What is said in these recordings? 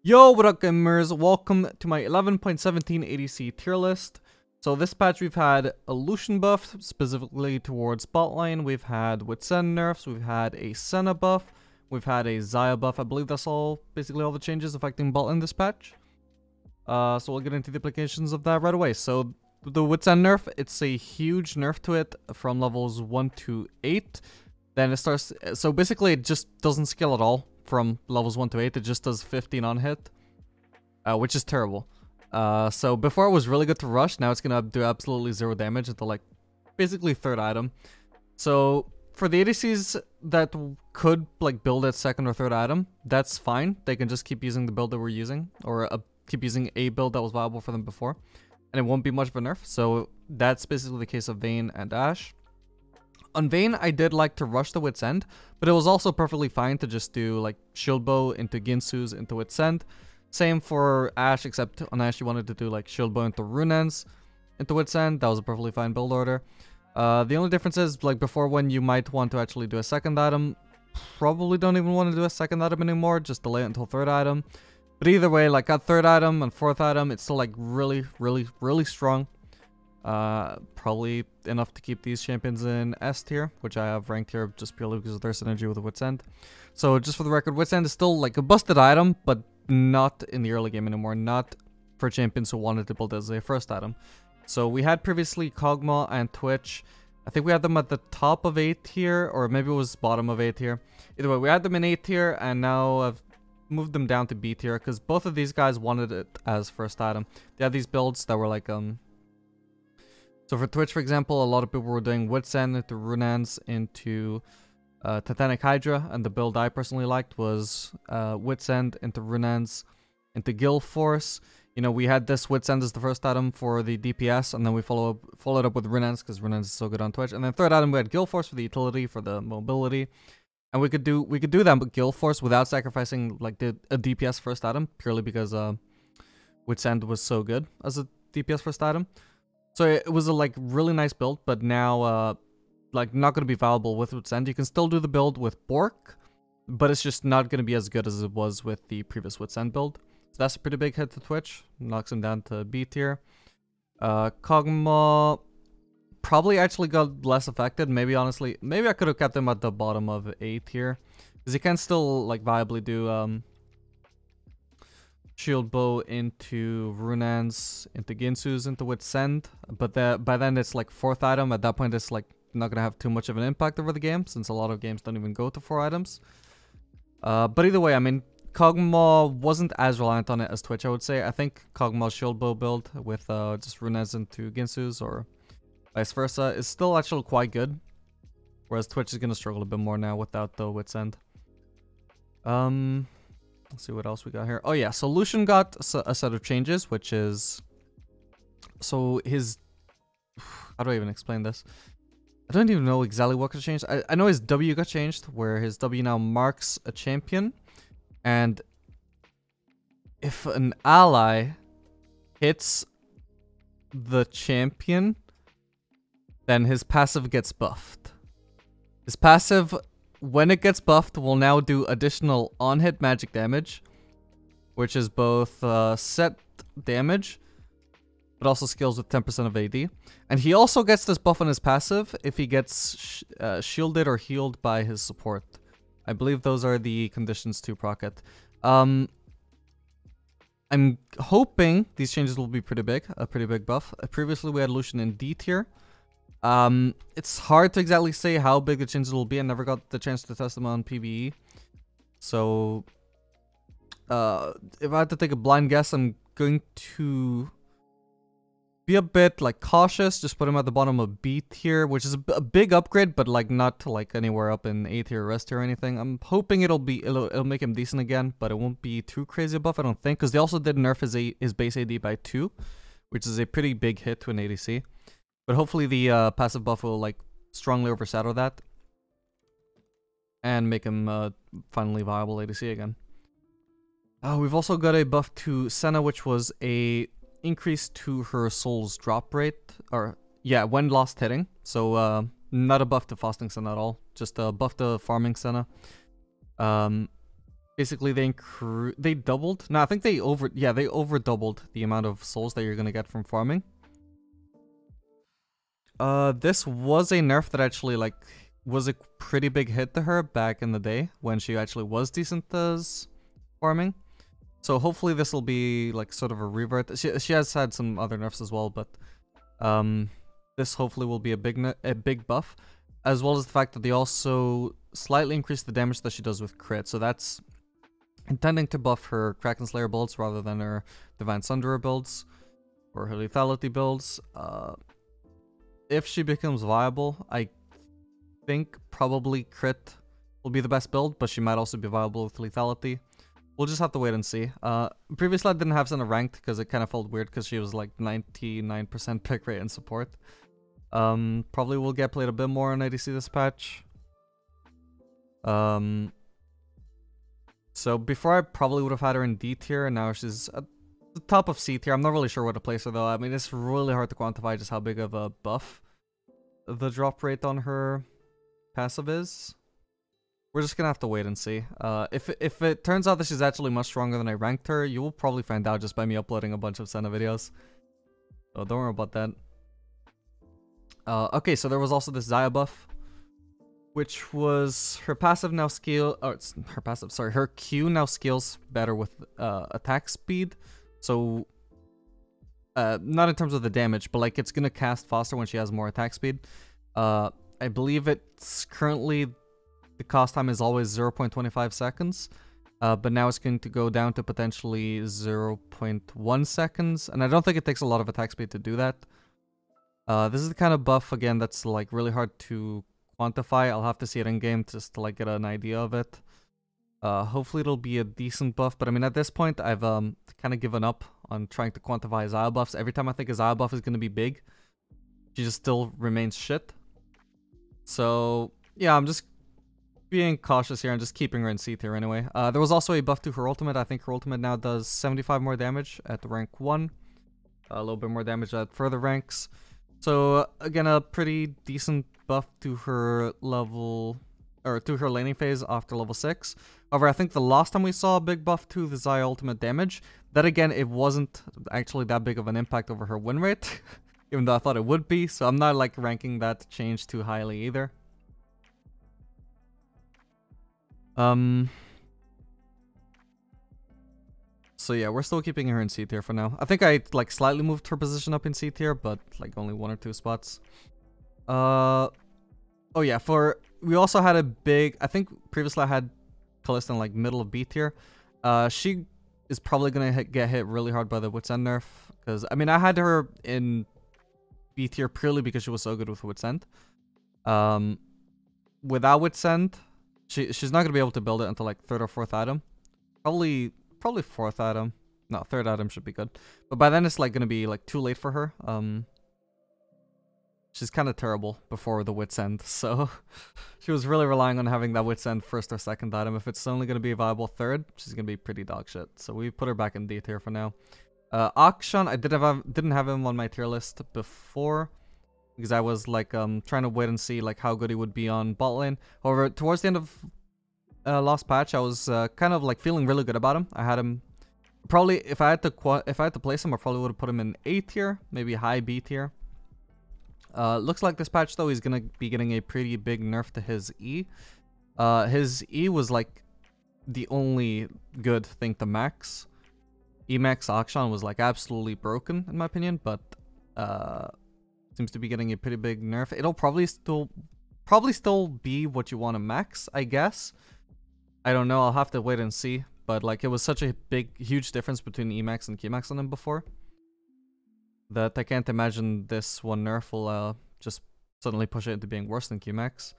Yo, what up gamers? Welcome to my 11.17 ADC tier list. So this patch we've had a Lucian buff, specifically towards bot lane. We've had Witsend nerfs, we've had a Senna buff, we've had a Xayah buff. I believe that's basically all the changes affecting bot in this patch. So we'll get into the implications of that right away. So the Witsend nerf, it's a huge nerf to it from levels 1 to 8. Then it starts, so basically it just doesn't scale at all from levels 1 to 8. It just does 15 on hit, which is terrible. So before it was really good to rush, now it's gonna do absolutely 0 damage until like basically third item. So for the ADCs that could like build at second or third item, that's fine. They can just keep using the build that we're using, or keep using a build that was viable for them before, and it won't be much of a nerf. So that's basically the case of Vayne and Ashe. On Vayne, I did like to rush the Wit's End, but it was also perfectly fine to just do like Shield Bow into Ginsu's into Wit's End. Same for Ashe, except on Ashe you wanted to do like Shield Bow into Runaan's into Wit's End. That was a perfectly fine build order. The only difference is, like before, when you might want to actually do a second item, probably don't even want to do a second item anymore, just delay it until third item. But either way, like at third item and fourth item, it's still like really strong. Probably enough to keep these champions in S tier, which I have ranked here just purely because of their synergy with the Wit's End. So just for the record, Wit's End is still like a busted item, but not in the early game anymore, not for champions who wanted to build it as a first item. So we had previously Kog'Maw and Twitch. I think we had them at the top of A tier, or maybe it was bottom of A tier. Either way, we had them in A tier, and now I've moved them down to B tier because both of these guys wanted it as first item. They had these builds that were like so for Twitch, for example, a lot of people were doing Wit's End into Runaan's into Titanic Hydra, and the build I personally liked was Wit's End into Runaan's into Gil Force. You know, we had this Wit's End as the first item for the DPS, and then we followed up with Runaan's because Runaan's is so good on Twitch. And then third item we had Gil Force for the utility, for the mobility. And we could do that with Gil Force without sacrificing like a DPS first item, purely because Wit's End was so good as a DPS first item. So it was a like really nice build, but now like not going to be viable with Wit's End. You can still do the build with Bork, but it's just not going to be as good as it was with the previous Wit's End build. So that's a pretty big hit to Twitch. Knocks him down to B tier. Kog'Maw probably actually got less affected. Maybe honestly, maybe I could have kept him at the bottom of A tier, because he can still like viably do Shield Bow into Runaan's, into Ginsu's, into Wit's End. But by then it's like fourth item. At that point it's like not gonna have too much of an impact over the game, since a lot of games don't even go to 4 items. But either way, I mean, Kog'Maw wasn't as reliant on it as Twitch, I would say. I think Kog'Maw's Shield Bow build with just Runaan's into Ginsu's, or vice versa, is still actually quite good. Whereas Twitch is gonna struggle a bit more now without the Wit's End. Let's see what else we got here. Oh yeah, so Lucian got a set of changes, which is... So his... How do I even explain this? I don't even know exactly what got changed. I know his W got changed, where his W now marks a champion. And if an ally hits the champion, then his passive gets buffed. His passive, when it gets buffed, will now do additional on-hit magic damage, which is both set damage, but also scales with 10% of AD. And he also gets this buff on his passive if he gets shielded or healed by his support. I believe those are the conditions to proc it. I'm hoping these changes will be pretty big, a pretty big buff. Previously we had Lucian in D tier. It's hard to exactly say how big the changes will be. I never got the chance to test them on PvE. So, if I had to take a blind guess, I'm going to be a bit like cautious. Just put him at the bottom of B tier, which is a big upgrade, but like not like anywhere up in A tier or S tier or anything. I'm hoping it'll make him decent again, but it won't be too crazy a buff, I don't think, because they also did nerf his base AD by 2, which is a pretty big hit to an ADC. But hopefully the passive buff will like strongly overshadow that and make him finally viable ADC again. We've also got a buff to Senna, which was a increase to her soul's drop rate, or yeah, when lost hitting. So not a buff to fasting Senna at all, just a buff to farming Senna. basically they doubled. No, I think they over doubled the amount of souls that you're gonna get from farming. This was a nerf that actually like was a pretty big hit to her back in the day when she actually was decent as farming. So hopefully this will be like sort of a revert. She has had some other nerfs as well, but this hopefully will be a big buff, as well as the fact that they also slightly increase the damage that she does with crit. So that's intending to buff her Kraken Slayer builds rather than her Divine Sunderer builds or her lethality builds. If she becomes viable, I think probably crit will be the best build, but she might also be viable with lethality. We'll just have to wait and see. Previously I didn't have Senna ranked because it kind of felt weird because she was like 99% pick rate and support. Probably will get played a bit more on ADC this patch. So before I probably would have had her in D tier, and now she's at the top of C tier. I'm not really sure where to place her though. I mean, it's really hard to quantify just how big of a buff the drop rate on her passive is. We're just gonna have to wait and see. If it turns out that she's actually much stronger than I ranked her, you will probably find out just by me uploading a bunch of Senna videos. So don't worry about that. Okay, so there was also this Xayah buff, which was her passive now scale. Oh, it's her passive. Sorry, her Q now scales better with attack speed. So not in terms of the damage, but like it's gonna cast faster when she has more attack speed. I believe it's currently the cast time is always 0.25 seconds, but now it's going to go down to potentially 0.1 seconds, and I don't think it takes a lot of attack speed to do that. This is the kind of buff again that's like really hard to quantify. I'll have to see it in game just to like get an idea of it. Hopefully it'll be a decent buff, but I mean at this point I've kind of given up on trying to quantify Xayah buffs. Every time I think a Xayah buff is going to be big, she just still remains shit. So yeah, I'm just being cautious here and just keeping her in C tier anyway. There was also a buff to her ultimate. I think her ultimate now does 75 more damage at rank 1. A little bit more damage at further ranks. So again, a pretty decent buff to her level, or to her laning phase after level 6. However, I think the last time we saw a big buff to the Xayah ultimate damage, that again, it wasn't actually that big of an impact over her win rate, even though I thought it would be, so I'm not like ranking that change too highly either. So yeah, we're still keeping her in C tier for now. I think I like slightly moved her position up in C tier, but like only 1 or 2 spots. Oh yeah, we also had a big, I think previously I had Kalista in like middle of B tier. She is probably gonna get hit really hard by the Wits End nerf, because I mean I had her in B tier purely because she was so good with Wits End. Without Wits End, she's not gonna be able to build it until like 3rd or 4th item. Probably 4th item. No, 3rd item should be good. But by then it's like gonna be like too late for her. She's kind of terrible before the Wits End, so she was really relying on having that Wits End 1st or 2nd item. If it's only gonna be a viable 3rd, she's gonna be pretty dog shit. So we put her back in D tier for now. Akshan, I didn't have him on my tier list before, because I was like trying to wait and see like how good he would be on bot lane. However, towards the end of last patch, I was kind of like feeling really good about him. I had him probably, if I had to place him, I probably would have put him in A tier, maybe high B tier. Looks like this patch though he's gonna be getting a pretty big nerf to his E. His E was like the only good thing to max. E max Akshan was like absolutely broken in my opinion, but seems to be getting a pretty big nerf. It'll probably still be what you want to max, I guess. I don't know, I'll have to wait and see. But like it was such a huge difference between Emax and Qmax on him before, that I can't imagine this one nerf will just suddenly push it into being worse than Qmax.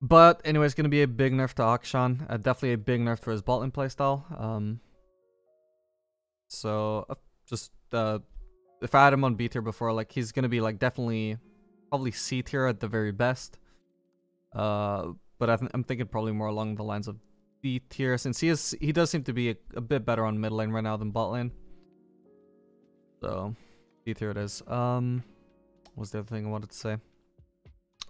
But anyway, it's going to be a big nerf to Akshan. Definitely a big nerf to his bot lane playstyle. Just if I had him on B tier before, like he's going to be like definitely probably C tier at the very best. But I'm thinking probably more along the lines of D tier, since he does seem to be a bit better on mid lane right now than bot lane. So D tier it is. What's the other thing I wanted to say?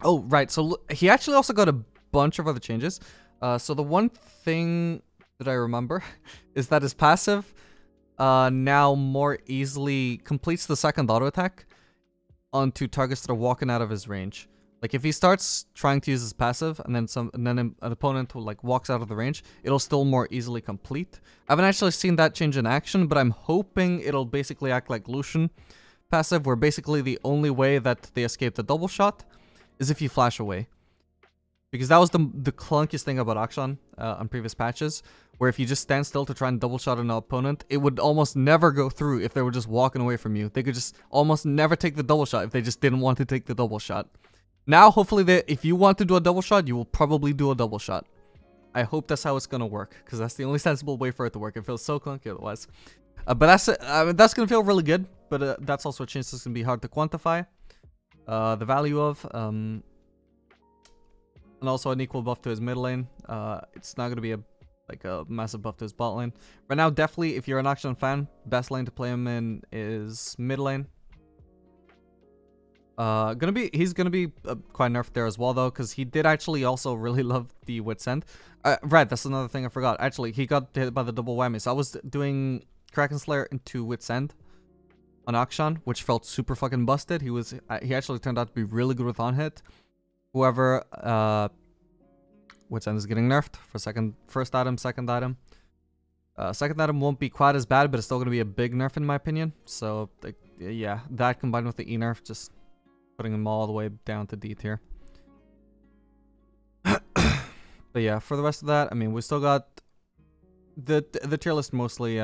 Oh, right. So he actually also got a bunch of other changes. So the one thing that I remember is that his passive now more easily completes the second auto attack onto targets that are walking out of his range. Like if he starts trying to use his passive and then an opponent who like walks out of the range, it'll still more easily complete. I haven't actually seen that change in action, but I'm hoping it'll basically act like Lucian passive, where basically the only way that they escape the double shot is if you flash away. Because that was the clunkiest thing about Akshan on previous patches, where if you just stand still to try and double shot an opponent, it would almost never go through if they were just walking away from you. They could just almost never take the double shot if they just didn't want to take the double shot. Now, hopefully, if you want to do a double shot, you will probably do a double shot. I hope that's how it's gonna work, because that's the only sensible way for it to work. It feels so clunky otherwise. But that's gonna feel really good, but that's also a change that's gonna be hard to quantify the value of. And also an equal buff to his mid lane. It's not gonna be a massive buff to his bot lane. Right now, definitely, if you're an Akshan fan, best lane to play him in is mid lane. He's gonna be quite nerfed there as well though, because he did actually also really love the Wit's End. Right, that's another thing I forgot. Actually, he got hit by the double whammy. So I was doing Kraken Slayer into Wit's End on Akshan, which felt super fucking busted. He actually turned out to be really good with on hit. Whoever Wit's End is getting nerfed for first item, second item. Second item won't be quite as bad, but it's still gonna be a big nerf in my opinion. So like, yeah, that combined with the E nerf, just putting them all the way down to D tier. But yeah, for the rest of that, I mean, we still got the tier list mostly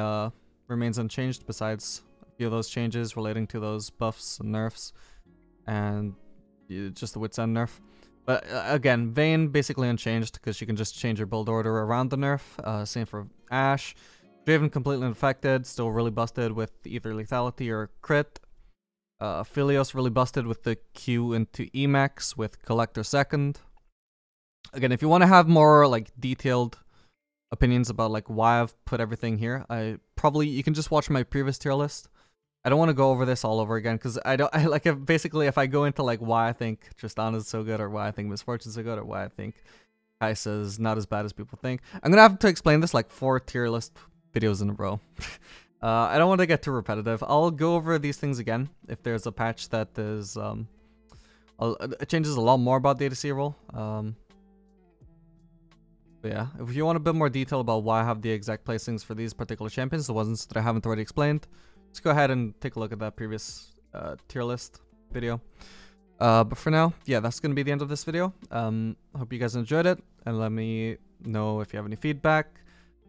remains unchanged, besides a few of those changes relating to those buffs and nerfs, and just the Wit's End nerf. But again, Vayne basically unchanged because you can just change your build order around the nerf. Same for Ashe. Draven completely unaffected, still really busted with either lethality or crit. Philios really busted with the Q into Emax with Collector second. Again, if you want to have more like detailed opinions about like why I've put everything here, you can just watch my previous tier list. I don't want to go over this all over again because basically if I go into like why I think Tristana is so good, or why I think Miss Fortune is so good, or why I think Kai'Sa is not as bad as people think, I'm gonna have to explain this like 4 tier list videos in a row. I don't want to get too repetitive. I'll go over these things again if there's a patch that is it changes a lot more about the ADC role. But yeah, if you want a bit more detail about why I have the exact placings for these particular champions, the ones that I haven't already explained, just go ahead and take a look at that previous tier list video. But for now, yeah, that's going to be the end of this video. Hope you guys enjoyed it, and let me know if you have any feedback.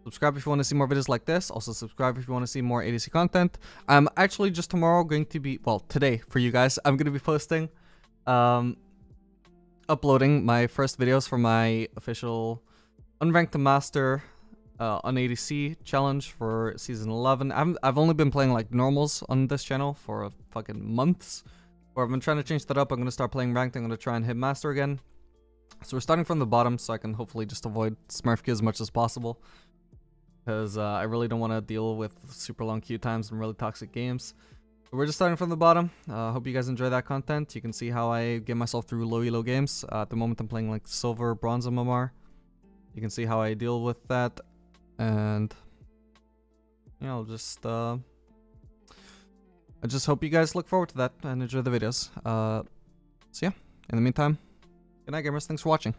Subscribe if you want to see more videos like this. Also subscribe if you want to see more ADC content. I'm actually just tomorrow going to be, well, today for you guys, I'm going to be posting, uploading my first videos for my official Unranked to Master on ADC challenge for season 11. I've only been playing like normals on this channel for fucking months. Or I've been trying to change that up. I'm going to start playing ranked. I'm going to try and hit master again. So we're starting from the bottom so I can hopefully just avoid Smurf queue as much as possible. Because I really don't want to deal with super long queue times and really toxic games. So we're just starting from the bottom. Hope you guys enjoy that content. You can see how I get myself through low elo games. At the moment I'm playing like silver, bronze MMR. You can see how I deal with that. And you know, I just hope you guys look forward to that and enjoy the videos. So yeah, in the meantime, good night gamers, thanks for watching.